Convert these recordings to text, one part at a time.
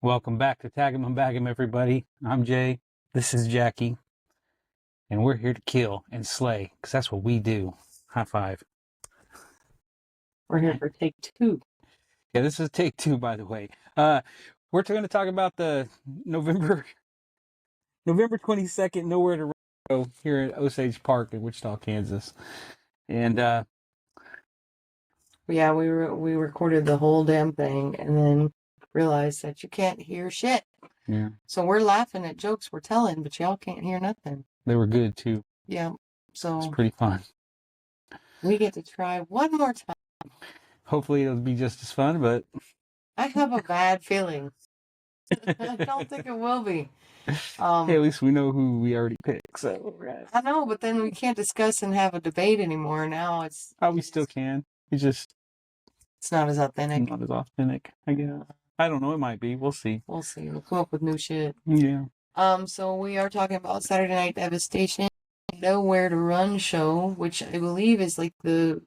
Welcome back to Tag 'em and Bag 'em, everybody. I'm Jay. This is Jackie. And we're here to kill and slay, because that's what we do. High five. We're here for take two. Yeah, this is take two, by the way. We're going to talk about the November 22nd Nowhere to Run show here at Osage Park in Wichita, Kansas. And yeah, we recorded the whole damn thing and then realized that you can't hear shit. Yeah. So we're laughing at jokes we're telling, but y'all can't hear nothing. They were good too. Yeah. So it's pretty fun. We get to try one more time. Hopefully it'll be just as fun, but I have a bad feeling. I don't think it will be. Hey, at least we know who we already picked. So I know, but then we can't discuss and have a debate anymore. Now we still can. It's not as authentic. Not as authentic, I guess. I don't know. It might be. We'll see. We'll see. We'll come up with new shit. Yeah. So we are talking about Saturday Night Devastation, Nowhere to Run show, which I believe is like the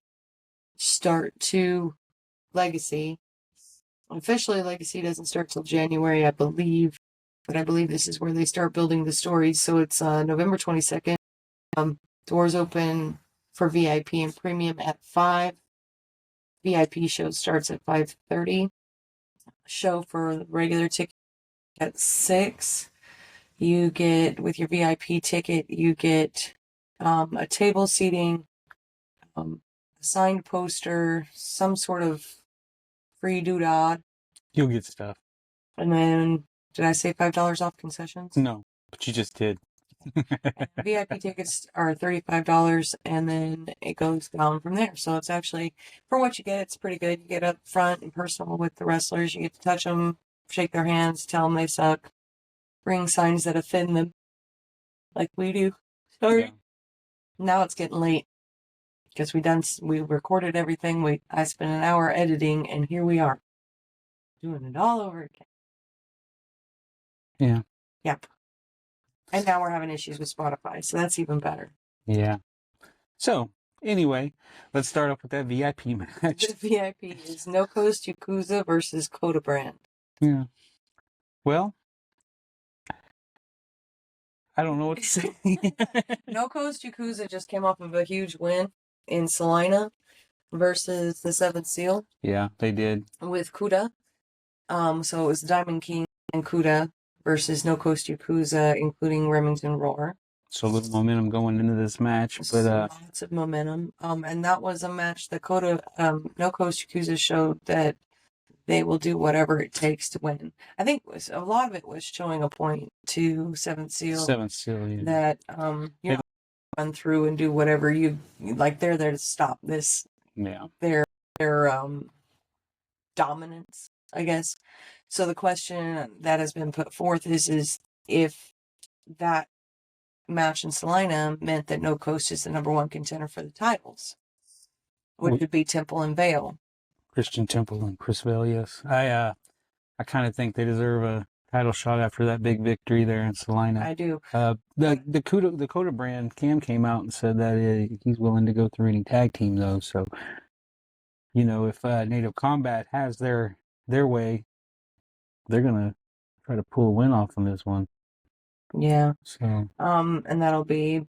start to Legacy. Officially, Legacy doesn't start till January, I believe, but I believe this is where they start building the stories. So it's November 22nd. Doors open for VIP and premium at 5. VIP show starts at 5:30. Show for regular ticket at 6. You get, with your VIP ticket, you get a table seating, a signed poster, some sort of free doodad. You'll get stuff. And then, did I say $5 off concessions? No, but you just did. VIP tickets are $35, and then it goes down from there. So it's actually, for what you get, it's pretty good. You get up front and personal with the wrestlers. You get to touch them, shake their hands, tell them they suck, bring signs that offend them, like we do. Sorry. Yeah. Now it's getting late because we recorded everything. I spent an hour editing, and here we are doing it all over again. Yeah. Yep. And now we're having issues with Spotify, so that's even better. Yeah. So, anyway, let's start off with that VIP match. The VIP is No Coast Yakuza versus Coda Brand. Yeah. Well, I don't know what to say. No Coast Yakuza just came off of a huge win in Salina versus the 7th Seal. Yeah, they did. With Kuda. So it was Diamond King and Kuda versus No Coast Yakuza, including Remington Roar. So a little momentum going into this match, but lots of momentum. And that was a match that No Coast Yakuza showed that they will do whatever it takes to win. I think a lot of it was showing a point to 7th Seal. 7th Seal, yeah. That you know, run through and do whatever you like. They're there to stop this. Yeah. Their dominance, I guess. So the question that has been put forth is if that match in Salina meant that No Coast is the number one contender for the titles, which would be Temple and Vale. Christian Temple and Chris Vale, yes. I kind of think they deserve a title shot after that big victory there in Salina. I do. The Coda Brand, Cam came out and said that he's willing to go through any tag team though. So, you know, if Native Combat has their way, they're gonna try to pull a win off on this one. Yeah. So. And that'll be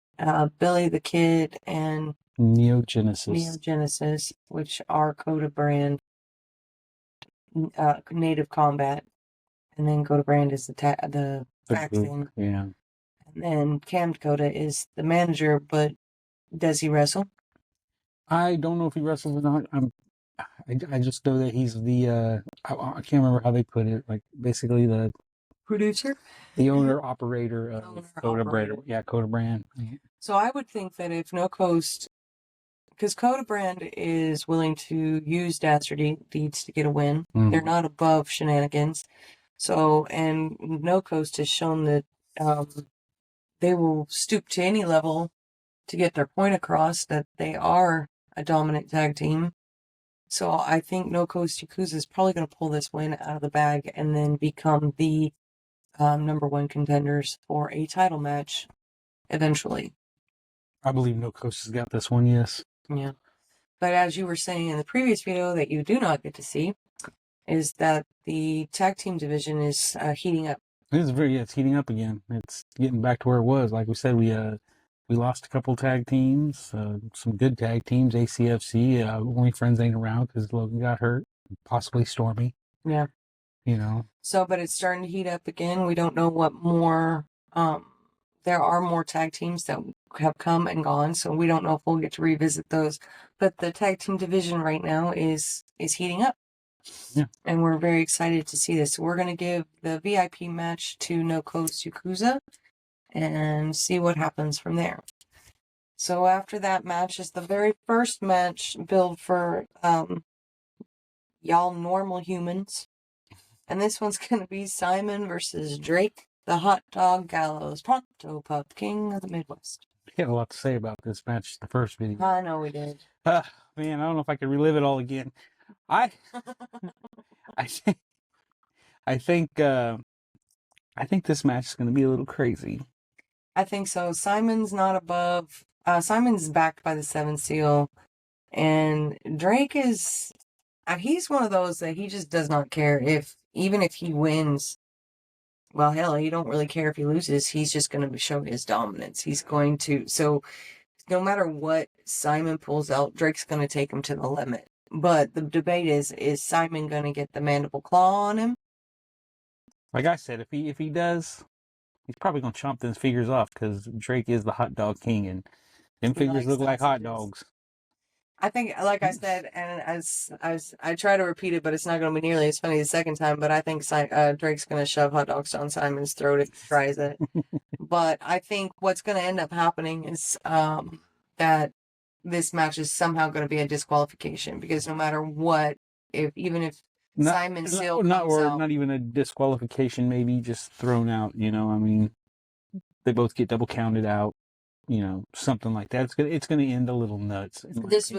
Billy the Kid and Neogenesis, which are Coda Brand, Native Combat, and then Coda Brand is the faction. Yeah. And then Cam Dakota is the manager, but does he wrestle? I don't know if he wrestles or not. I just know that he's the I can't remember how they put it. Like basically the producer, the owner operator of Coda Brand. Yeah, Coda Brand. So I would think that if No Coast, because Coda Brand is willing to use dastardly deeds to get a win, they're not above shenanigans. So, and No Coast has shown that they will stoop to any level to get their point across that they are a dominant tag team. So I think No Coast Yakuza is probably going to pull this win out of the bag and then become the number one contenders for a title match eventually. I believe No Coast has got this one, yes. Yeah. But as you were saying in the previous video that you do not get to see, is that the tag team division is heating up. It's heating up again. It's getting back to where it was. Like we said, we lost a couple tag teams, some good tag teams. ACFC, only friends ain't around because Logan got hurt, possibly Stormy. Yeah. You know. So, but it's starting to heat up again. We don't know what more. There are more tag teams that have come and gone, so we don't know if we'll get to revisit those. But the tag team division right now is heating up. Yeah. And we're very excited to see this. So we're going to give the VIP match to No Coast Yakuza and see what happens from there. So after that match is the very first match billed for y'all normal humans. And this one's going to be Simon versus Drake, the Hot Dog Gallows Pronto Pup King of the Midwest. We had a lot to say about this match, the first video. I know we did. Man, I don't know if I could relive it all again. I think this match is going to be a little crazy. I think so. Simon's not above. Simon's backed by the 7 Seal, and Drake is. He's one of those that he just does not care even if he wins. Well, hell, he don't really care if he loses. He's just going to show his dominance. He's going to. So, no matter what Simon pulls out, Drake's going to take him to the limit. But the debate is Simon going to get the mandible claw on him? Like I said, if he does, he's probably going to chomp those figures off because Drake is the hot dog king, and them figures look like hot dogs. I think, like I said, and as I try to repeat it, but it's not going to be nearly as funny the second time. But I think Drake's going to shove hot dogs down Simon's throat if he tries it. But I think what's going to end up happening is that this match is somehow going to be a disqualification because no matter what, even if Simon still not even a disqualification, maybe just thrown out. You know, I mean, they both get double counted out. You know, something like that. It's gonna end a little nuts. This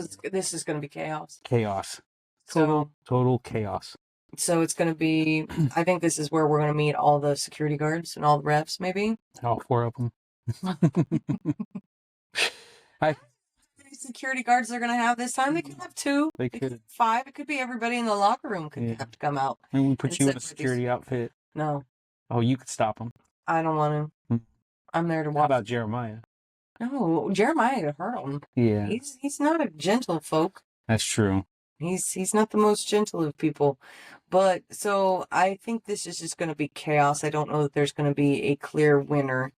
is gonna be chaos. Chaos. Total chaos. So it's gonna be. I think this is where we're gonna meet all the security guards and all the refs, maybe. All 4 of them. How many security guards they're gonna have this time? They could have 2. They could have 5. It could be everybody in the locker room could have to come out. And we put you in a security outfit. No. Oh, you could stop them. I don't want to. I'm there to watch. How about Jeremiah? No, Jeremiah hurt him. Yeah. He's not a gentle folk. That's true. He's not the most gentle of people. But so I think this is just going to be chaos. I don't know that there's going to be a clear winner.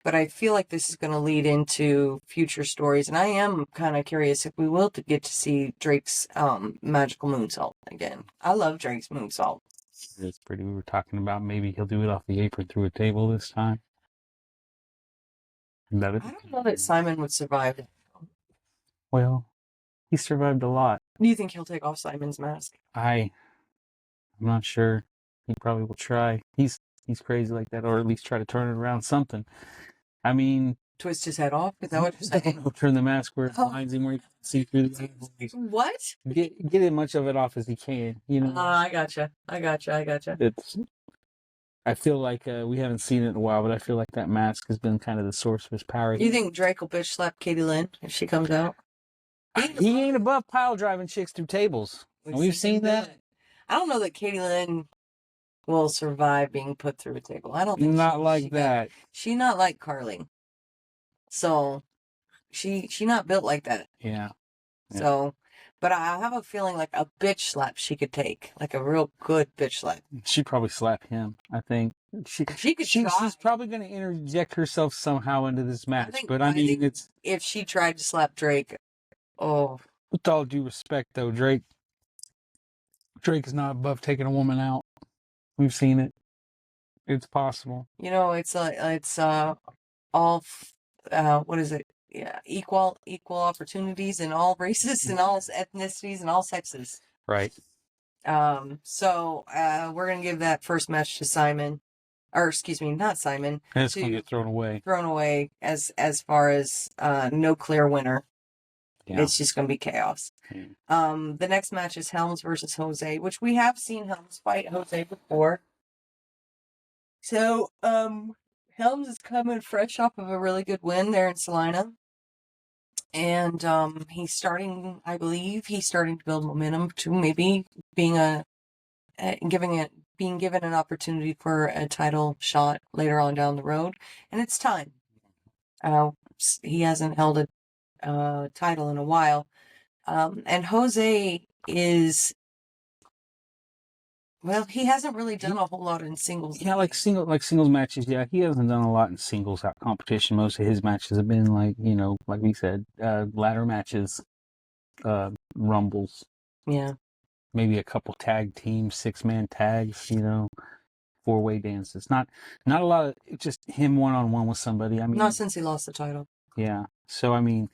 But I feel like this is going to lead into future stories. And I am kind of curious if we will get to see Drake's magical moonsault again. I love Drake's moonsault. It's pretty. We were talking about maybe he'll do it off the apron through a table this time. I don't know that Simon would survive it. Well, he survived a lot. Do you think he'll take off Simon's mask? I'm not sure. He probably will try. He's crazy like that, or at least try to turn it around something. I mean, twist his head off? Is that what you're saying? Turn the mask where it blinds him, where you can see through the eyes. What? Get as much of it off as he can. You know. I gotcha. I feel like we haven't seen it in a while, but I feel like that mask has been kind of the source of his power. You think Drake will bitch slap Katie Lynn if she comes out? He ain't above pile driving chicks through tables. We've seen that. I don't know that Katie Lynn will survive being put through a table. I don't think not like that. She's not like Carly. So she not built like that. Yeah. So, but I have a feeling like a bitch slap she could take, like a real good bitch slap. She'd probably slap him. I think she's probably going to interject herself somehow into this match. I mean, it's if she tried to slap Drake. Oh, with all due respect, though, Drake is not above taking a woman out. We've seen it. It's possible. You know, it's all what is it? Yeah, equal opportunities in all races and all ethnicities and all sexes. Right. So we're gonna give that first match to Simon, or excuse me, not Simon. And it's gonna get thrown away. As far as no clear winner. Yeah. It's just gonna be chaos. Yeah. The next match is Helms versus Jose, which we have seen Helms fight Jose before. So Helms is coming fresh off of a really good win there in Salina. And he's starting to build momentum to maybe being a being given an opportunity for a title shot later on down the road, and it's time. He hasn't held a title in a while, and Jose is. Well, he hasn't really done a whole lot in singles. Yeah, like singles matches. Yeah, he hasn't done a lot in singles out competition. Most of his matches have been like like we said, ladder matches, rumbles. Yeah. Maybe a couple tag teams, 6-man tags. 4-way dances. Not a lot of just him one-on-one with somebody. I mean, not since he lost the title. Yeah. So I mean,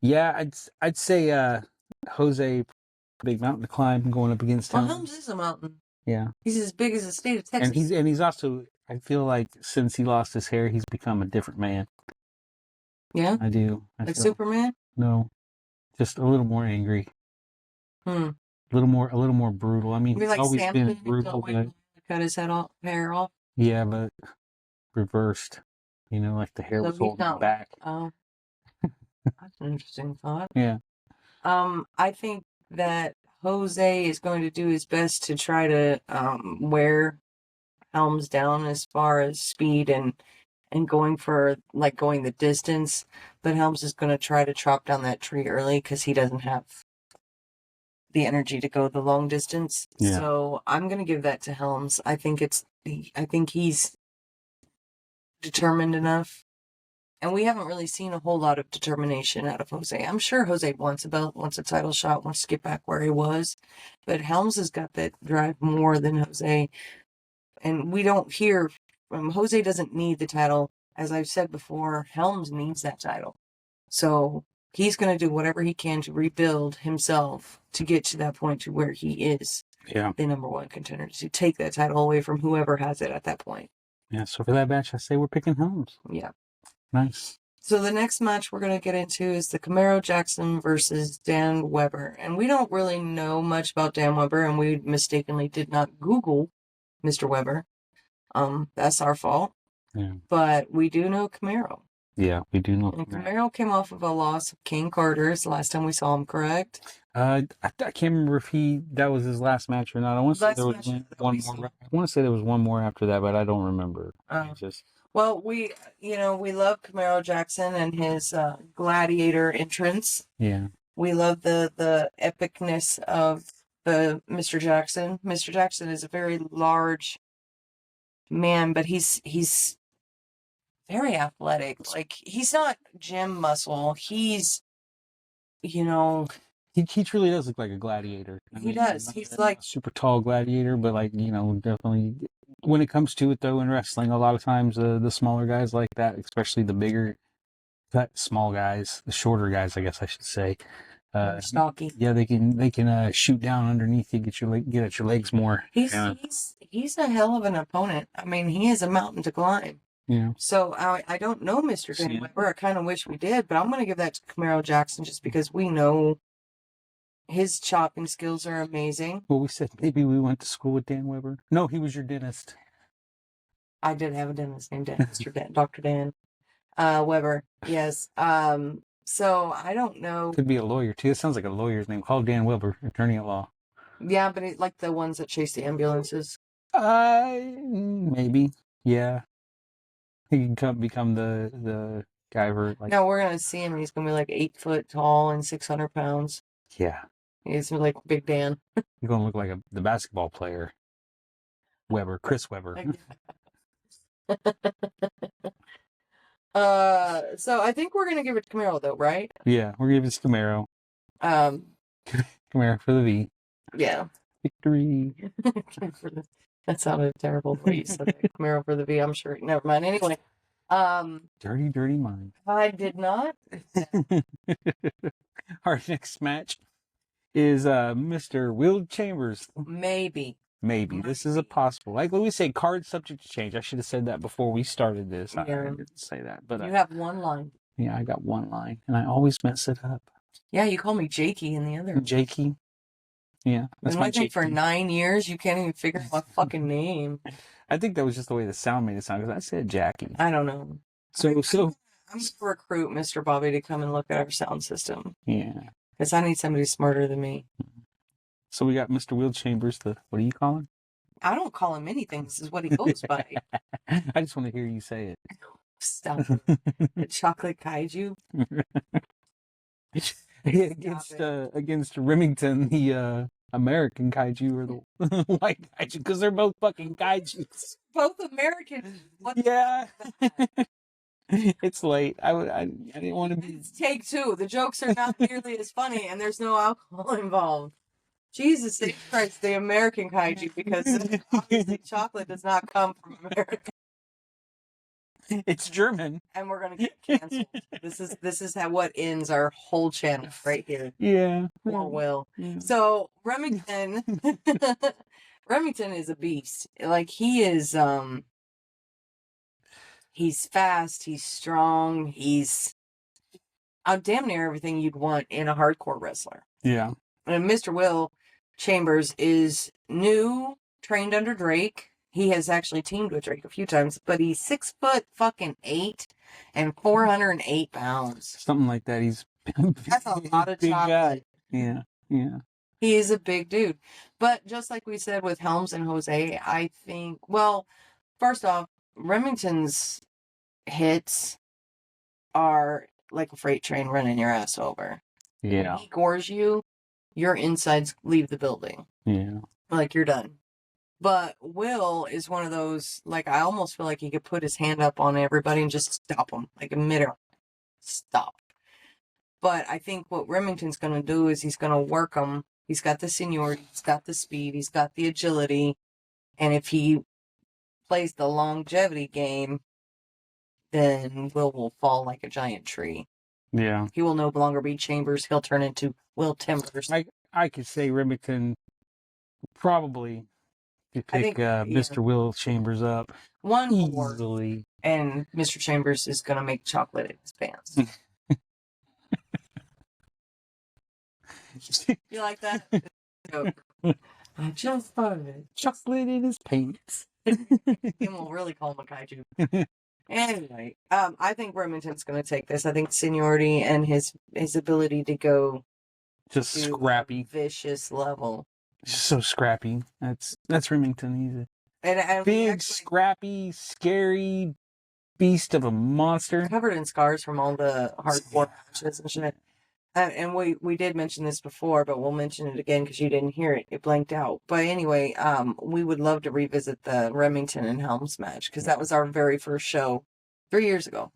yeah, I'd say Jose, big mountain to climb going up against Well, Helms. Helms is a mountain. Yeah. He's as big as the state of Texas. And he's also, I feel like since he lost his hair, he's become a different man. Yeah? I do. Like Superman? No. Just a little more angry. A little more brutal. I mean, he's like always Sam been brutal, but cut his hair off. Yeah, but reversed. Like the hair was holding back. Oh. That's an interesting thought. Yeah. I think that Jose is going to do his best to try to wear Helms down as far as speed and going the distance, but Helms is going to try to chop down that tree early because he doesn't have the energy to go the long distance. Yeah. So I'm going to give that to Helms. I think he's determined enough. And we haven't really seen a whole lot of determination out of Jose. I'm sure Jose wants a belt, wants a title shot, wants to get back where he was. But Helms has got that drive more than Jose. And we don't hear from Jose doesn't need the title. As I've said before, Helms needs that title. So he's going to do whatever he can to rebuild himself to get to that point to where he is the number one contender, to take that title away from whoever has it at that point. Yeah, so for that match, I say we're picking Helms. Yeah. Nice. So the next match we're going to get into is the Camaro Jackson versus Dan Weber. And we don't really know much about Dan Weber, and we mistakenly did not Google Mr. Weber. That's our fault. Yeah. But we do know Camaro. Yeah, we do know and Camaro came off of a loss of King Carter's the last time we saw him, correct? I can't remember if that was his last match or not. I want to say there was one more. I want to say there was one more after that, but I don't remember. Well, we love Camaro Jackson and his gladiator entrance. Yeah. We love the epicness of the Mr. Jackson. Mr. Jackson is a very large man, but he's very athletic. Like, he's not gym muscle. He's, He truly does look like a gladiator. He does. He's like a super tall gladiator, but definitely when it comes to it though in wrestling, a lot of times the smaller guys like that, especially the bigger, small guys, the shorter guys, I guess I should say. Stocky. Yeah, they can shoot down underneath you, get at your legs more. He's a hell of an opponent. I mean, he is a mountain to climb. Yeah. So I don't know Mr. Dan Weber. I kind of wish we did, but I'm going to give that to Camaro Jackson just because we know his chopping skills are amazing. Well, we said maybe we went to school with Dan Weber. No, he was your dentist. I did have a dentist named Mr. Dan, Dr. Dan Weber. Yes. So I don't know. Could be a lawyer too. It sounds like a lawyer's name. Call Dan Weber, attorney at law. Yeah, but it's like the ones that chase the ambulances. Maybe. Yeah. He can become the guy for like. No, we're gonna see him. He's gonna be like 8 foot tall and 600 pounds. Yeah. He's like Big Dan. You're gonna look like the basketball player. Weber, Chris Weber. So I think we're gonna give it to Camaro though, right? Yeah, we're giving it to Camaro. Camaro for the V. Yeah. Victory. That sounded terrible. What you said, Camaro for the V. I'm sure. Never mind. Anyway. Dirty mind. I did not. Our next match is Mr. Will Chambers. Maybe. This is a possible. Like when we say card subject to change, I should have said that before we started this. Yeah. I didn't say that, but you have one line. Yeah, I got one line, and I always mess it up. Yeah, you call me Jakey in the other. Jakey. Yeah, that's my thing. For 9 years, you can't even figure out my fucking name. I think that was just the way the sound made it sound because I said Jackie. I don't know. So I'm going to recruit Mr. Bobby to come and look at our sound system. Yeah. Because I need somebody smarter than me. So we got Mr. Will Chambers, what do you call him? I don't call him anything. This is what he goes by. I just want to hear you say it. Stop the chocolate kaiju. Against Remington, the American kaiju or the white kaiju, because they're both fucking kaijus. Both American. Yeah. It's late. I didn't want to be. It's take two. The jokes are not nearly as funny, and there's no alcohol involved. Jesus Christ, the American kaiju, because obviously chocolate does not come from America. It's German, and we're gonna get canceled. This is how what ends our whole channel right here. Yeah. Or will. Yeah. So Remington, Remington is a beast. Like he is, he's fast. He's strong. He's damn near everything you'd want in a hardcore wrestler. Yeah. And Mr. Will Chambers is new, trained under Drake. He has actually teamed with Drake a few times, but he's 6'8" and 408 pounds. Something like that. He's that's a lot of big chocolate. Guy. Yeah, yeah. He is a big dude. But just like we said with Helms and Jose, I think, well, first off, Remington's hits are like a freight train running your ass over. Yeah. When he gores you, your insides leave the building. Yeah. Like you're done. But Will is one of those, like, I almost feel like he could put his hand up on everybody and just stop them. Like, a minute. Stop. But I think what Remington's going to do is he's going to work them. He's got the seniority. He's got the speed. He's got the agility. And if he plays the longevity game, then will fall like a giant tree. Yeah. He will no longer be Chambers. He'll turn into Will Timbers. I could say Remington probably could pick Mr. Will Chambers up one easily. And Mr. Chambers is going to make chocolate in his pants. You like that? I just farted. Chocolate in his pants. He will really call him a kaiju. Anyway, I think Remington's going to take this. I think seniority and his ability to go just scrappy, vicious level. So scrappy. That's Remington. He's a big, scrappy, scary beast of a monster. Covered in scars from all the hardcore matches and shit. And we did mention this before, but we'll mention it again because you didn't hear it. It blanked out. But anyway, we would love to revisit the Remington and Helms match because that was our very first show 3 years ago.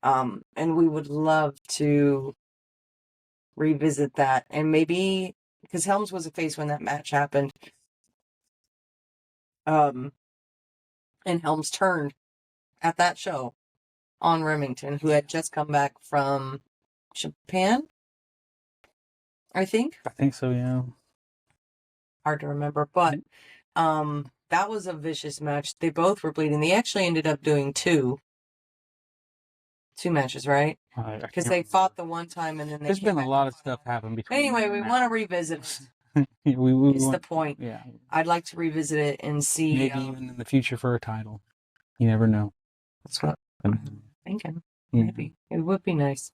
And we would love to revisit that. And maybe, because Helms was a face when that match happened. And Helms turned at that show on Remington, who had just come back from Japan, I think. I think so, yeah. Hard to remember, but that was a vicious match. They both were bleeding. They actually ended up doing two matches, right? Because they fought the one time and then there's been a lot of stuff happen between. Anyway, we want to revisit it. It's the point. Yeah. I'd like to revisit it and see. Maybe even in the future for a title. You never know. That's what I'm thinking. Maybe. It would be nice.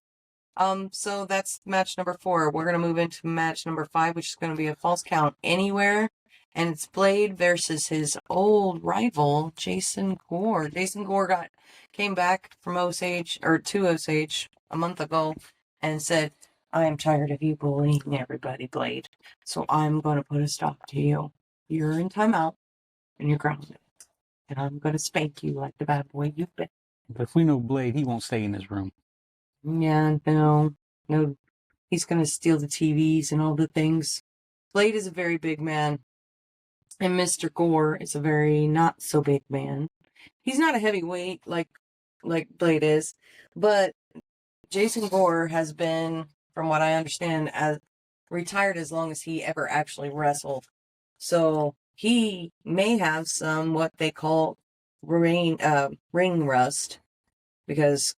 So that's match number 4. We're going to move into match number 5, which is going to be a false count anywhere. And it's Blade versus his old rival, Jason Gore. Jason Gore came back from Osage, or to Osage a month ago and said, I am tired of you bullying everybody, Blade. So I'm going to put a stop to you. You're in timeout and you're grounded. And I'm going to spank you like the bad boy you've been. But if we know Blade, he won't stay in his room. Yeah, no. He's going to steal the TVs and all the things. Blade is a very big man. And Mr. Gore is a very not so big man. He's not a heavyweight like Blade is. But Jason Gore has been, from what I understand, retired as long as he ever actually wrestled. So he may have some what they call ring rust, because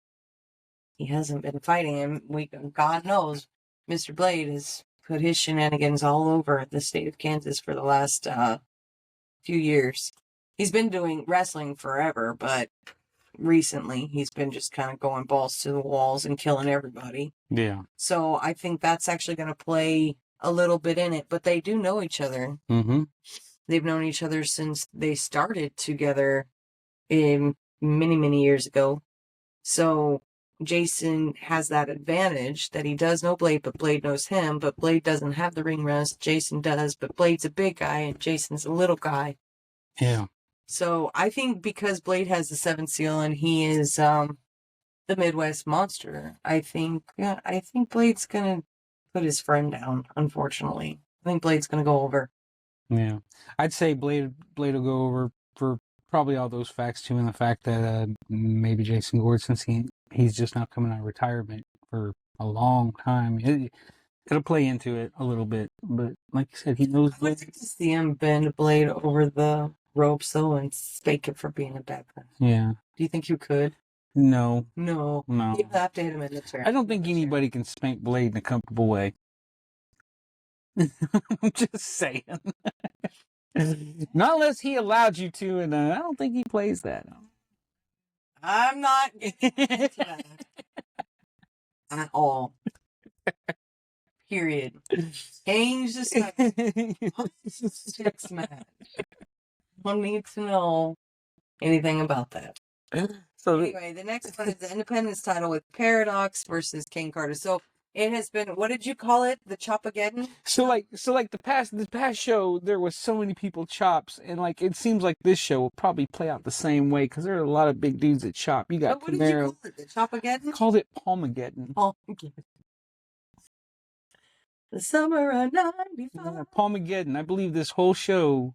he hasn't been fighting, and God knows Mr. Blade has put his shenanigans all over the state of Kansas for the last few years. He's been doing wrestling forever, but recently he's been just kind of going balls to the walls and killing everybody. Yeah. So I think that's actually going to play a little bit in it, but they do know each other. Mm-hmm. They've known each other since they started together in many, many years ago. So Jason has that advantage that he does know Blade, but Blade knows him, but Blade doesn't have the ring rust. Jason does, but Blade's a big guy and Jason's a little guy. Yeah. So I think because Blade has the 7th seal and he is the Midwest monster, I think Blade's gonna put his friend down, unfortunately. I think Blade's gonna go over. Yeah. I'd say Blade will go over for probably all those facts too, and the fact that maybe Jason Gord, since he's just now coming out of retirement for a long time, it'll play into it a little bit. But like you said, he knows. I would like to see him bend Blade over the ropes though and spank him for being a bad guy. Yeah. Do you think you could? No. No. No. You have to hit him in the chair. I don't think anybody can spank Blade in a comfortable way. I'm just saying. Not unless he allowed you to, and I don't think he plays that. I'm not getting into that at all. Period. Change the sex match. One needs to know anything about that. So anyway, the next one is the Independence title with Paradox versus King Carter. So it has been, what did you call it? The Chopageddon? So like the past show, there was so many people chops, and like it seems like this show will probably play out the same way because there are a lot of big dudes that chop. You got what did you call it? The Chopageddon? Called it Palmageddon. Palmageddon. The summer of '95. Yeah, Palmageddon. I believe this whole show,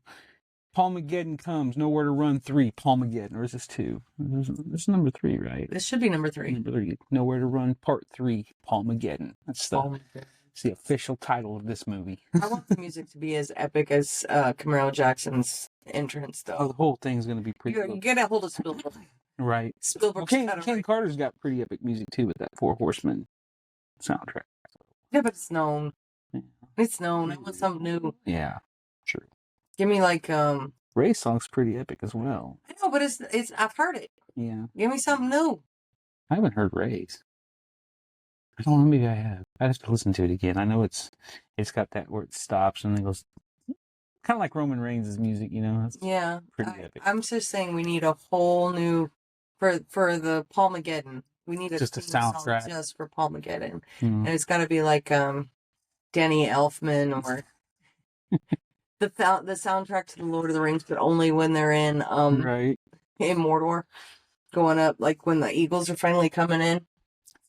Palmageddon comes. Nowhere to Run 3, Palmageddon. Or is this 2? This is number 3, right? This should be number 3. Number 3. Nowhere to Run Part 3, Palmageddon. That's the official title of this movie. I want the music to be as epic as Camaro Jackson's entrance, though. Oh, the whole thing's going to be pretty You get a hold of Spielberg. Right. Spielberg's Ken Carter's got pretty epic music, too, with that Four Horsemen soundtrack. Yeah, but it's known. Yeah. It's known. I want something new. Yeah, true. Give me like Ray's song's pretty epic as well. I know, but it's I've heard it. Yeah. Give me something new. I haven't heard Ray's. I don't know, maybe I have. I have to listen to it again. I know it's got that where it stops and then goes kind of like Roman Reigns' music, you know. It's pretty epic. I'm just saying we need a whole new for the Palmageddon. We need just a soundtrack just for Palmageddon. And it's got to be like Danny Elfman or the soundtrack to the Lord of the Rings, but only when they're in in Mordor, going up like when the Eagles are finally coming in.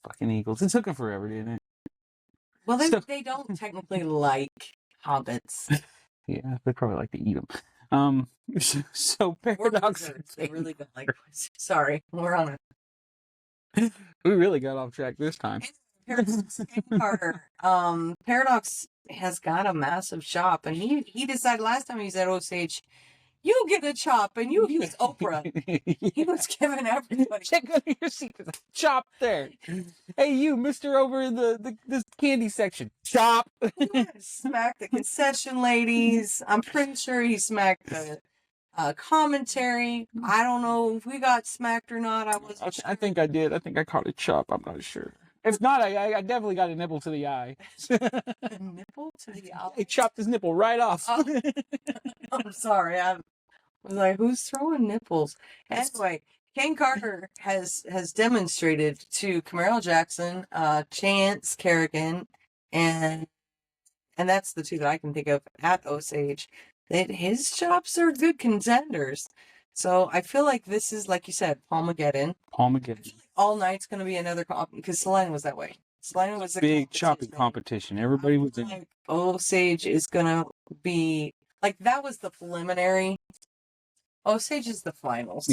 Fucking Eagles! It took them forever, didn't it? Well, they don't technically like hobbits. Yeah, they probably like to eat them. So Paradox. They really don't like. Sorry, we're on it. We really got off track this time. Paradox Carter. Paradox has got a massive shop, and he decided last time he was at Osage, you get a chop, and he was Oprah. He was giving everybody. Check under your seat, there's a chop there. Hey, you, Mister over in this candy section, chop. He smacked the concession ladies. I'm pretty sure he smacked the commentary. I don't know if we got smacked or not. I think I did. I think I caught a chop. I'm not sure. If not, I definitely got a nipple to the eye. A nipple to the eye? He chopped his nipple right off. Oh. I'm sorry. I was like, who's throwing nipples? Anyway, King Carter has demonstrated to Camaro Jackson, Chance Kerrigan, and that's the two that I can think of at Osage, that his chops are good contenders. So I feel like this is, like you said, Palmageddon. All night's going to be another because Salina was that way. Salina was a big chopping competition. Everybody was in. Like Osage is going to be like that was the preliminary. Osage is the finals.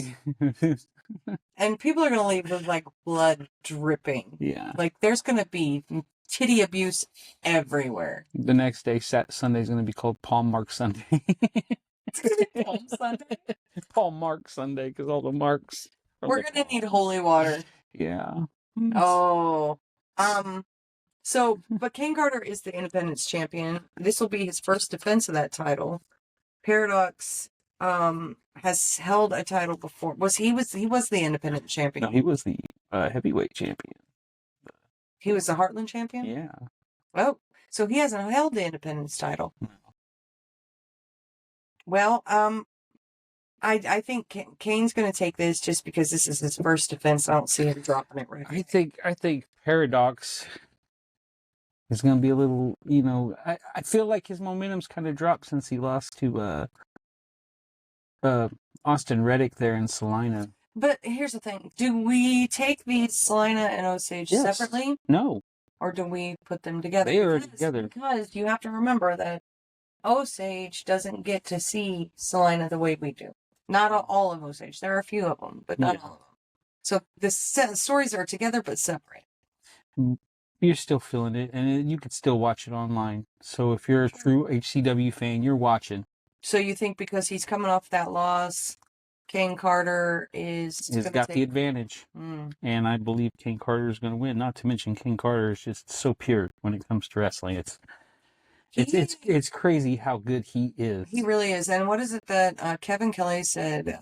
And people are going to leave with like blood dripping. Yeah. Like there's going to be titty abuse everywhere. The next day, Sunday's going to be called Palm Mark Sunday. It's going to be Palm Sunday? Palm Mark Sunday, because all the marks. We're going to need holy water. Yeah. Oh. So, but King Carter is the Independence champion. This will be his first defense of that title. Paradox has held a title before. He was the Independent champion. No, he was the heavyweight champion. He was the Heartland champion? Yeah. Oh, So he hasn't held the Independence title. Well, I think Kane's going to take this just because this is his first defense. I don't see him dropping it right away. I think Paradox is going to be a little, I feel like his momentum's kind of dropped since he lost to Austin Reddick there in Salina. But here's the thing. Do we take these Salina and Osage separately? No. Or do we put them together? They are together. Because you have to remember that Osage doesn't get to see Salina the way we do. Not all of Osage. There are a few of them, but not all of them. So the stories are together but separate. You're still feeling it, and you can still watch it online. So if you're a true HCW fan, you're watching. So you think because he's coming off that loss, Kane Carter has got the advantage. And I believe Kane Carter is going to win. Not to mention Kane Carter is just so pure when it comes to wrestling. It's crazy how good he is. He really is. And what is it that Kevin Kelly said?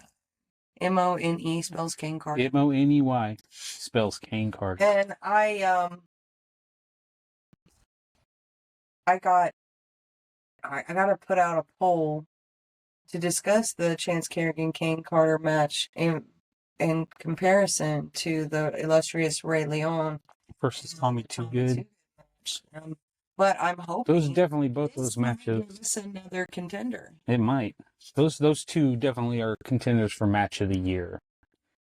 M-O-N-E spells Kane Carter. M-O-N-E-Y spells Kane Carter. And I got to put out a poll to discuss the Chance Kerrigan-Kane Carter match in comparison to the illustrious Ray Leon versus Tommy Too Good. But I'm hoping those definitely both those matches. Is another contender. It might. Those two definitely are contenders for match of the year.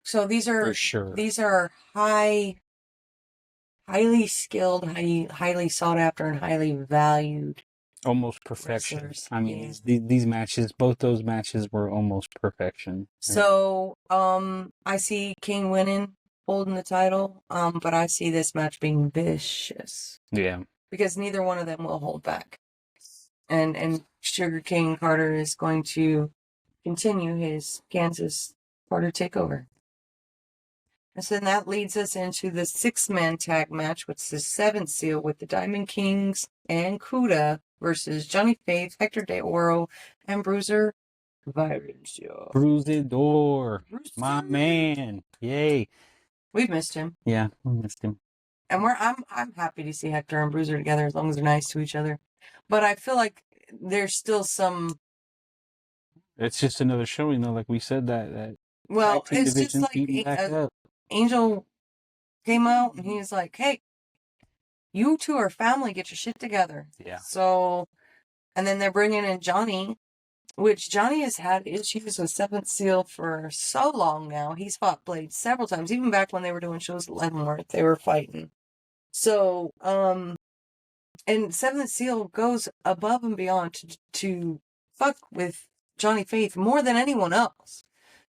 So these are for sure. These are highly skilled, highly sought after, and highly valued. Almost perfection. Wrestlers. I mean, these matches, both those matches were almost perfection. So, I see King winning, holding the title, but I see this match being vicious. Yeah. Because neither one of them will hold back. And Sugar King Carter is going to continue his Kansas Carter takeover. And so that leads us into the 6-man tag match, which is the 7th seal with the Diamond Kings and Kuda versus Johnny Faith, Hector De Oro, and Bruiser Valencia. Bruisador. My man. Yay. We've missed him. Yeah, we missed him. And I'm happy to see Hector and Bruiser together as long as they're nice to each other. But I feel like there's still some. It's just another showing, though. Like we said, that well, it's just like Angel came out and he was like, "Hey, you two are family. Get your shit together." Yeah. So, and then they're bringing in Johnny, which Johnny has had issues with 7th Seal for so long now. He's fought Blade several times, even back when they were doing shows at Leavenworth. They were fighting. So, and 7th Seal goes above and beyond to fuck with Johnny Faith more than anyone else.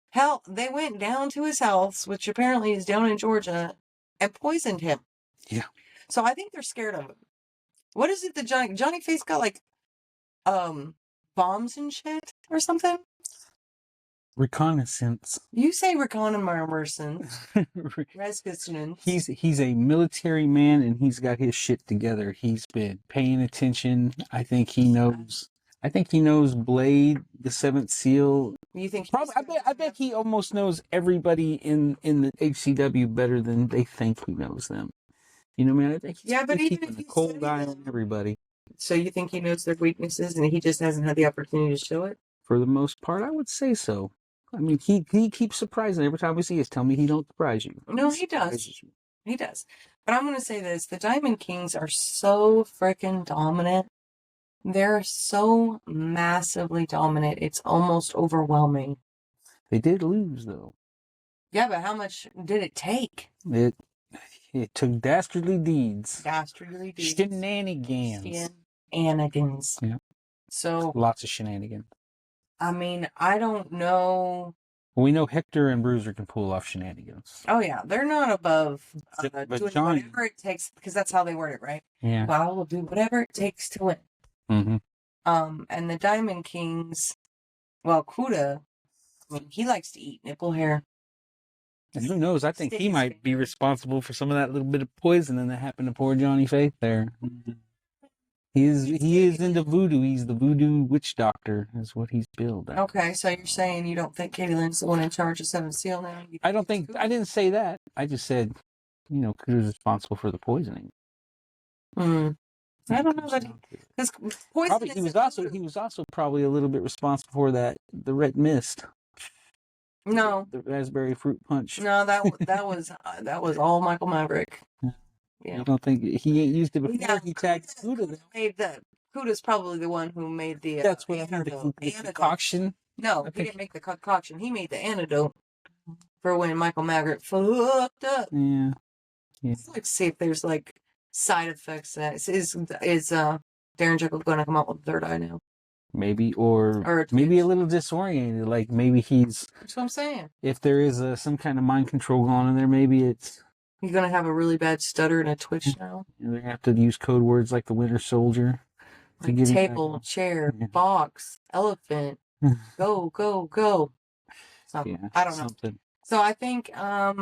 Hell, they went down to his house, which apparently is down in Georgia, and poisoned him. Yeah. So I think they're scared of him. What is it that Johnny Faith got, like, bombs and shit or something? Reconnaissance. You say reconnaissance. He's a military man, and he's got his shit together. He's been paying attention. I think he knows Blade, the 7th Seal. You think? Probably. I bet he almost knows everybody in the HCW better than they think he knows them. You know, man. I think he's but even keeping a cold eye on everybody. So you think he knows their weaknesses, and he just hasn't had the opportunity to show it? For the most part, I would say so. I mean, he keeps surprising every time we see us. Tell me he don't surprise you. No, he does. He does. But I'm going to say this. The Diamond Kings are so freaking dominant. They're so massively dominant. It's almost overwhelming. They did lose, though. Yeah, but how much did it take? It took dastardly deeds. Shenanigans. Yeah. So lots of shenanigans. I mean, I don't know. We know Hector and Bruiser can pull off shenanigans. Oh yeah, they're not above but doing Johnny, whatever it takes, because that's how they word it, right? Yeah. Well, I will do whatever it takes to win. Mm-hmm. And the Diamond Kings, well, Kuda, I mean, he likes to eat nipple hair. And who knows? I think he might be responsible for some of that little bit of poisoning that happened to poor Johnny Faith there. He is into voodoo. He's the voodoo witch doctor, is what he's billed at. Okay, so you're saying you don't think Katie Lynn's the one in charge of 7th Seal now? I didn't say that. I just said, Kuda's responsible for the poisoning. I don't know that because Probably he was also probably a little bit responsible for the red mist. No, the raspberry fruit punch. No, that was all Michael Maverick. Yeah. You don't think he ain't used it before? Yeah, he tagged Kuda. Kuda's probably the one who made the that's what antidote. The concoction. No, he didn't make the concoction. He made the antidote for when Michael Maverick fucked up. Yeah. Let's see if there's like side effects. Is Darren Jekyll going to come out with a third eye now? Maybe, or maybe a little disoriented. Like maybe he's. That's what I'm saying. If there is some kind of mind control going on in there, maybe it's. He's gonna have a really bad stutter and a twitch now. They're gonna have to use code words like the Winter Soldier. Like table, chair, box, elephant, go, go, go. Something. Yeah, I don't know. Something. So I think at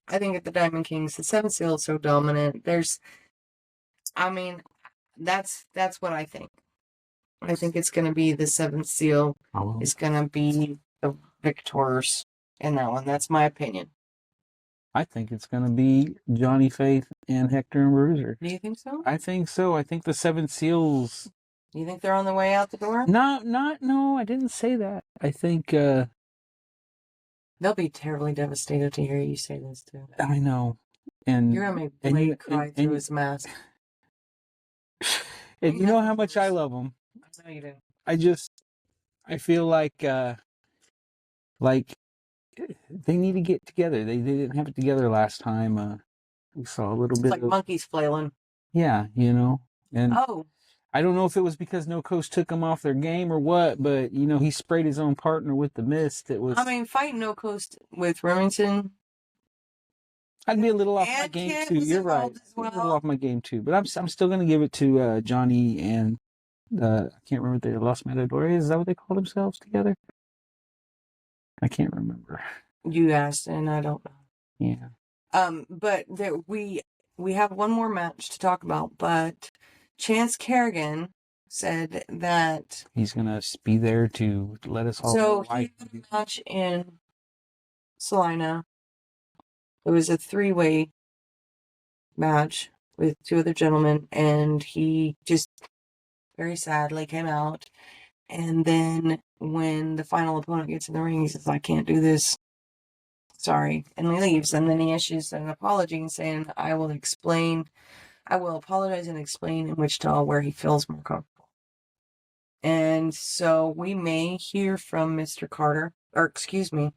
the Diamond Kings, the 7th seal is so dominant. That's what I think. I think it's going to be the 7th seal is going to be the victors in that one. That's my opinion. I think it's going to be Johnny Faith and Hector and Bruiser. Do you think so? I think so. I think the 7 seals. You think they're on the way out the door? No, I didn't say that. I think they'll be terribly devastated to hear you say this too. I know. And you're going to make Blade cry through his mask. And you know how much I love them. I know you do. I feel like they need to get together. They didn't have it together last time. We saw a little bit like monkeys flailing. Yeah, and I don't know if it was because No Coast took them off their game or what, but he sprayed his own partner with the mist. It was. Fighting No Coast with Remington. I'd be a little off my game too. You're right. Well. A little off my game too, but I'm still going to give it to Johnny and I can't remember the Los Matadores. Is that what they call themselves together? I can't remember. You asked, and I don't know. Yeah. But we have one more match to talk about. But Chance Kerrigan said that he's gonna be there to let us all. So he had a match in Salina. It was a 3-way match with 2 other gentlemen, and he just very sadly came out. And then when the final opponent gets in the ring, he says, I can't do this. Sorry. And he leaves. And then he issues an apology saying, I will apologize and explain in Wichita where he feels more comfortable. And so we may hear from Mr. Carter, or excuse me.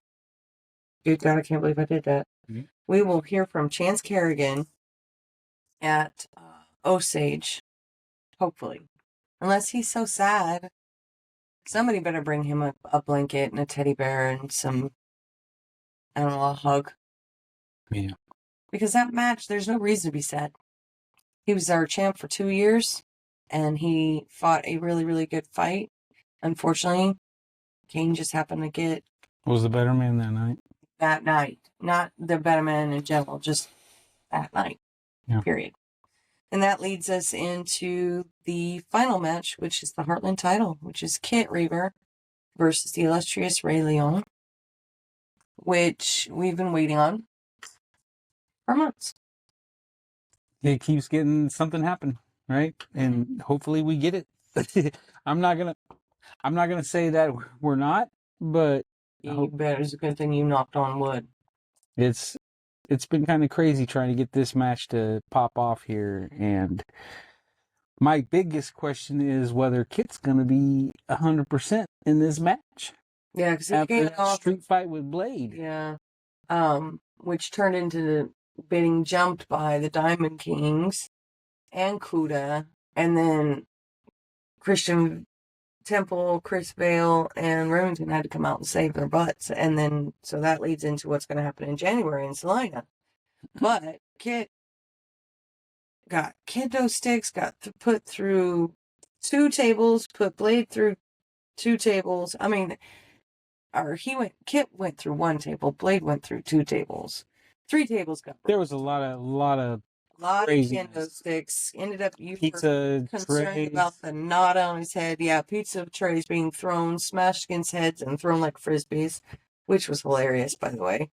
Good God, I can't believe I did that. Mm-hmm. We will hear from Chance Kerrigan at Osage, hopefully. Unless he's so sad. Somebody better bring him a blanket and a teddy bear and some, I don't know, a hug. Yeah. Because that match, there's no reason to be sad. He was our champ for 2 years, and he fought a really, really good fight. Unfortunately, Kane just happened to get... Was the better man that night? That night. Not the better man in general, just that night. Yeah. Period. And that leads us into the final match, which is the Heartland title, which is Kit Reaver versus the illustrious Ray Leon, which we've been waiting on for months. It keeps getting something happen, right? And hopefully we get it. I'm not gonna say that we're not, but it's a good thing you knocked on wood. It's been kind of crazy trying to get this match to pop off here, and my biggest question is whether Kit's going to be 100% in this match. Yeah, because after that street fight with Blade. Yeah, which turned into being jumped by the Diamond Kings and Kuda, and then Christian Temple, Chris Vale, and Remington had to come out and save their butts. And then, so that leads into what's going to happen in January in Salina. But Kit got kendo sticks, got put through 2 tables, put Blade through 2 tables. Kit went through 1 table, Blade went through 2 tables. 3 tables got broken. There was a lot of kendo sticks. Ended up pizza concerned trays. About the knot on his head. Yeah, pizza trays being thrown, smashed against heads, and thrown like frisbees, which was hilarious, by the way.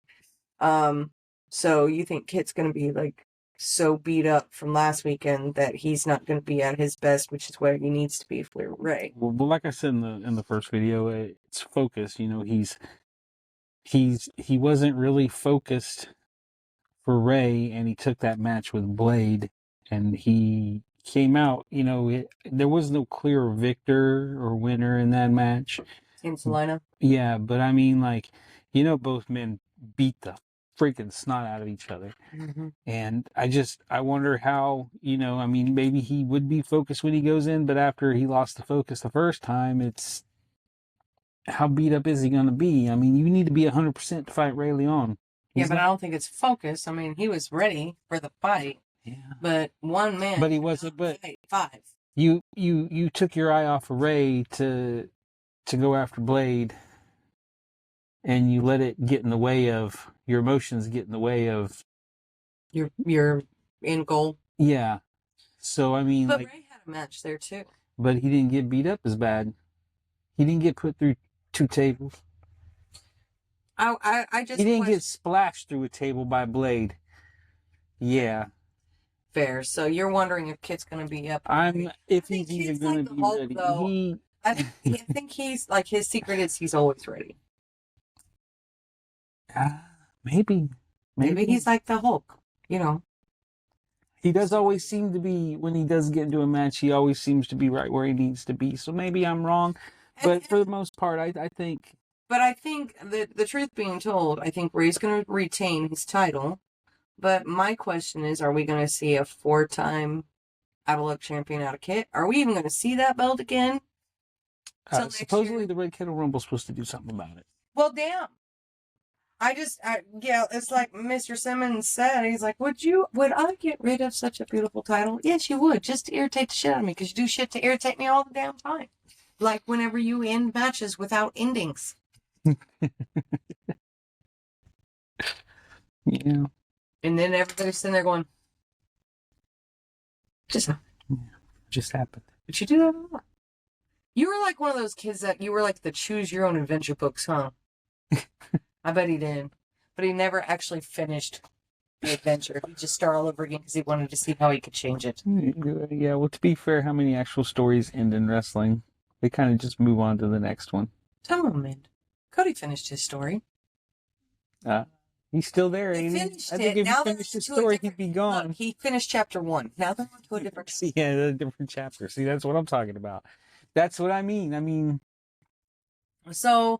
So you think Kit's going to be like so beat up from last weekend that he's not going to be at his best, which is where he needs to be for Ray. Well, like I said in the first video, it's focus. You know, he wasn't really focused for Ray, and he took that match with Blade, and he came out. You know, there was no clear victor or winner in that match. In Salina. Yeah, but I mean, like, you know, both men beat the freaking snot out of each other. Mm-hmm. And I wonder how, you know, I mean, maybe he would be focused when he goes in, but after he lost the focus the first time, it's how beat up is he going to be? I mean, you need to be 100% to fight Ray Leon. Yeah, but I don't think it's focus. I mean, he was ready for the fight. Yeah. But one man. But he wasn't. But five. You took your eye off of Ray to go after Blade, and you let it get in the way of your emotions, get in the way of your end goal. Yeah. So I mean, but like, Ray had a match there too. But he didn't get beat up as bad. He didn't get put through 2 tables. I just. He didn't get splashed through a table by Blade. Yeah. Fair. So you're wondering if Kit's going to be up. If he's even going to be Hulk, ready. Though. I think he's like, his secret is he's always ready. Maybe he's like the Hulk. You know. He does always seem to be, when he does get into a match, he always seems to be right where he needs to be. So maybe I'm wrong, but for the most part, I think. But I think the truth being told, I think Ray's going to retain his title. But my question is, are we going to see a 4-time Out of Luck champion out of Kit? Are we even going to see that belt again? Supposedly the Red Kettle Rumble's supposed to do something about it. Well, damn. Yeah, it's like Mr. Simmons said. He's like, would I get rid of such a beautiful title? Yes, you would, just to irritate the shit out of me, because you do shit to irritate me all the damn time. Like whenever you end matches without endings. Yeah. And then everybody's sitting there going, just happened. But you do that a lot. You were like one of those kids that you were like the choose your own adventure books, huh? I bet he did. But he never actually finished the adventure. He just started all over again because he wanted to see how he could change it. Yeah, well, to be fair, how many actual stories end in wrestling? They kind of just move on to the next one. Some of them end. Cody finished his story. He's still there, ain't he? I think if he finished his story, he'd be gone. Look, he finished chapter 1. Now they're on to a different chapter. Yeah, a different chapter. See, that's what I'm talking about. That's what I mean. So,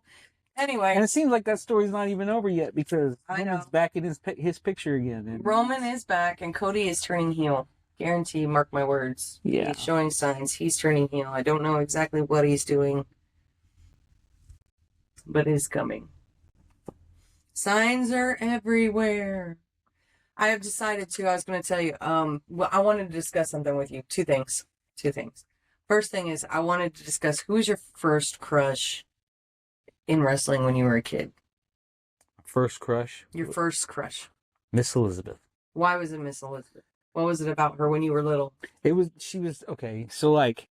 anyway. And it seems like that story's not even over yet, because Roman's back in his picture again. And Roman is back, and Cody is turning heel. Guarantee, mark my words. Yeah. He's showing signs. He's turning heel. I don't know exactly what he's doing, but it's coming. Signs are everywhere. I have decided I was going to tell you, well, I wanted to discuss something with you. Two things. First thing is, I wanted to discuss, who was your first crush in wrestling when you were a kid? First crush? Your first crush. Miss Elizabeth. Why was it Miss Elizabeth? What was it about her when you were little? She was, okay, so like,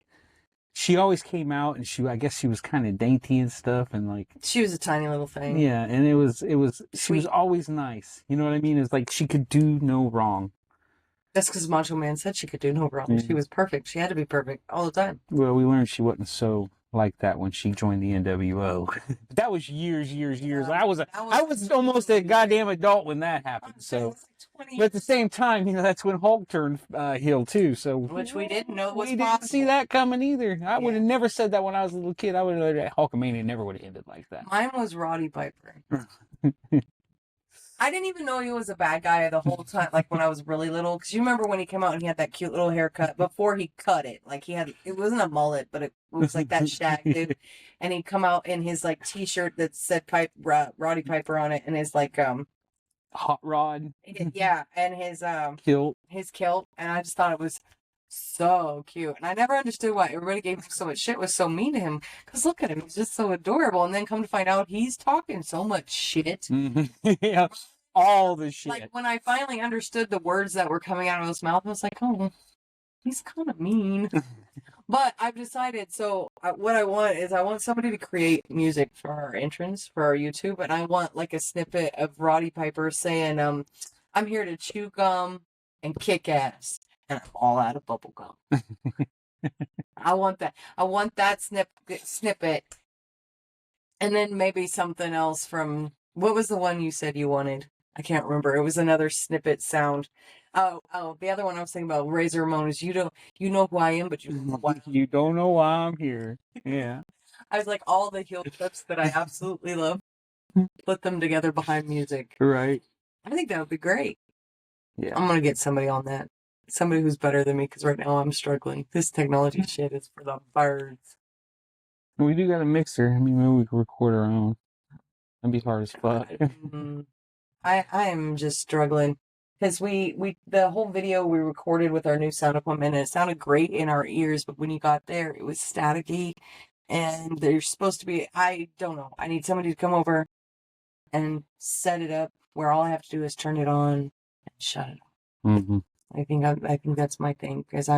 she always came out, and I guess she was kind of dainty and stuff, and like, she was a tiny little thing. Yeah, and she was always nice. You know what I mean? It's like she could do no wrong. That's because Macho Man said she could do no wrong. Yeah. She was perfect. She had to be perfect all the time. Well, we learned she wasn't so like that when she joined the NWO. That was years. I was almost a goddamn adult when that happened. So, but at the same time, that's when Hulk turned heel too. So, which we didn't know was possible. We didn't see that coming either. I would have never said that when I was a little kid. I would have Hulkamania never would have ended like that. Mine was Roddy Piper. I didn't even know he was a bad guy the whole time, like when I was really little. Because you remember when he came out and he had that cute little haircut before he cut it. Like it wasn't a mullet, but it was like that shag, dude. And he'd come out in his like t-shirt that said Roddy Piper on it, and his like hot rod. Yeah, and his kilt. His kilt, and I just thought it was so cute. And I never understood why everybody gave him so much shit, was so mean to him. Because look at him, he's just so adorable. And then come to find out, he's talking so much shit. Yeah, all the shit. Like when I finally understood the words that were coming out of his mouth, I was like, oh, he's kind of mean. But I've decided, so what I want somebody to create music for our entrance, for our YouTube, and I want like a snippet of Roddy Piper saying, I'm here to chew gum and kick ass. And I'm all out of bubble gum. I want that. I want that snippet. And then maybe something else from, what was the one you said you wanted? I can't remember. It was another snippet sound. Oh, the other one I was thinking about, Razor Ramon, is you know who I am, but you don't know why. You don't know why I'm here. Yeah. I was like, all the heel clips that I absolutely love, put them together behind music. Right. I think that would be great. Yeah. I'm going to get somebody on that. Somebody who's better than me, because right now I'm struggling. This technology shit is for the birds. We do got a mixer. I mean, maybe we could record our own. That'd be hard as fuck. I am just struggling. Because the whole video we recorded with our new sound equipment, and it sounded great in our ears, but when you got there, it was staticky. And there's supposed to be, I don't know, I need somebody to come over and set it up where all I have to do is turn it on and shut it off. Mm-hmm. I think that's my thing, because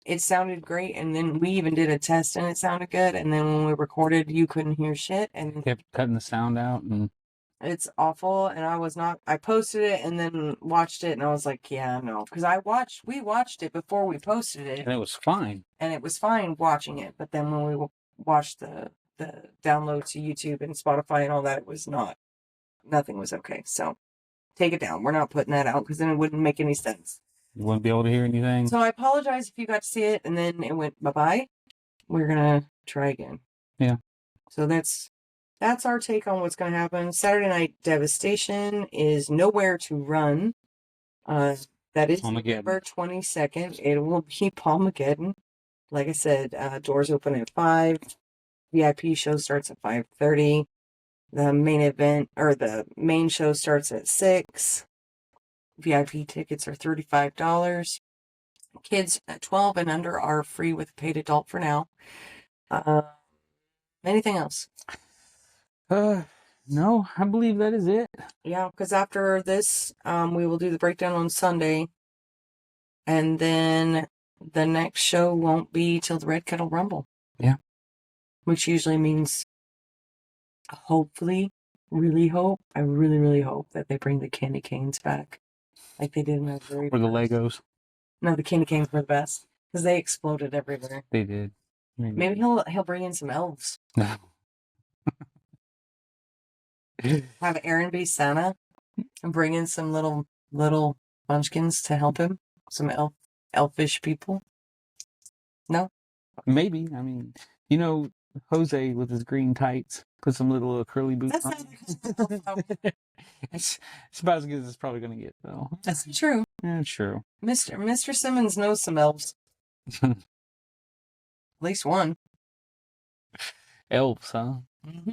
it sounded great, and then we even did a test and it sounded good, and then when we recorded, you couldn't hear shit, and kept cutting the sound out, and it's awful. And I posted it and then watched it, and I was like, yeah, no, because we watched it before we posted it, and it was fine. And it was fine watching it, but then when we watched the download to YouTube and Spotify and all that, it was nothing was okay. So take it down. We're not putting that out, because then it wouldn't make any sense. You wouldn't be able to hear anything. So I apologize if you got to see it and then it went bye-bye. We're going to try again. Yeah. So that's our take on what's going to happen. Saturday Night Devastation is nowhere to run. That is November 22nd. It will be Palmageddon. Like I said, doors open at 5. VIP show starts at 5:30. The main event, or the main show, starts at 6. VIP tickets are $35. Kids at 12 and under are free with a paid adult for now. Anything else? No, I believe that is it. Yeah, because after this, we will do the breakdown on Sunday. And then the next show won't be till the Red Kettle Rumble. Yeah. Which usually means, hopefully, I really, really hope that they bring the candy canes back. Like they did in the very Or the first. Legos. No, the candy canes were the best. Because they exploded everywhere. They did. Maybe he'll bring in some elves. No. Have Aaron be Santa and bring in some little munchkins to help him. Some elfish people. No? Maybe. I mean, Jose with his green tights, put some little curly boots on. It's about as good as it's probably going to get, though. That's true. Yeah, true. Mr. Simmons knows some elves. At least one. Elves, huh? Mm-hmm.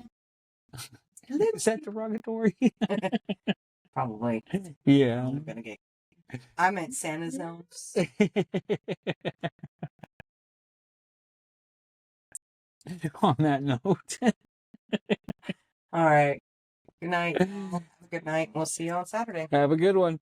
Is that derogatory? Probably. Yeah. I meant Santa's elves. On that note. All right. Good night. Good night. We'll see you on Saturday. Have a good one.